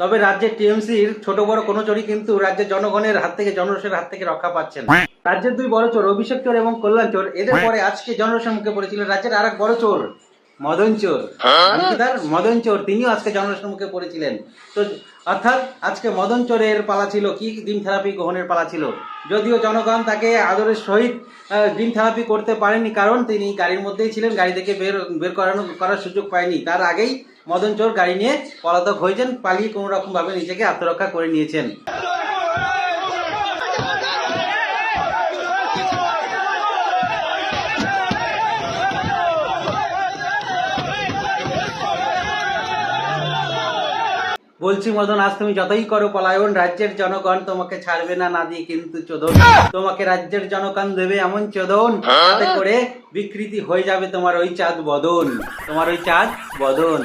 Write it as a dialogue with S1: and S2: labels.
S1: তবে রাজ্যের টিএমসির ছোট বড় কোনো চোরই কিন্তু রাজ্যের জনগণের হাত থেকে, জনরোষের হাত থেকে রক্ষা পাচ্ছেন না। রাজ্যের দুই বড় চোর অভিষেক চোর এবং কল্যাণ চোর, এদের পরে আজকে জনরোষের মুখে পড়েছিল রাজ্যের আর এক বড় চোর মদন চোর। তার মদন চোর তিনিও আজকে জনরোষের মুখে পড়েছিলেন। তো অর্থাৎ আজকে মদন চোরের পালা ছিল কি, ড্রিম থেরাপি গ্রহণের পালা ছিল। যদিও জনগণ তাকে আদরের সহিত ড্রিম থেরাপি করতে পারেনি, কারণ তিনি গাড়ির মধ্যেই ছিলেন, গাড়ি থেকে বের করার সুযোগ পায়নি। তার আগেই মদন চোর গাড়ি নিয়ে পলাতক হয়েছেন, পালিয়ে কোনো রকম ভাবে নিজেকে আত্মরক্ষা করে নিয়েছেন। বলছি মদন, আজ তুমি যতই করো পলায়ন, রাজ্যের জনগণ তোমাকে ছাড়বে না, না দিয়ে কিন্তু চোদন। তোমাকে রাজ্যের জনগণ দেবে এমন চোদন, তাতে করে বিকৃতি হয়ে যাবে তোমার ওই চাঁদ বদন, তোমার ওই চাঁদ বদন।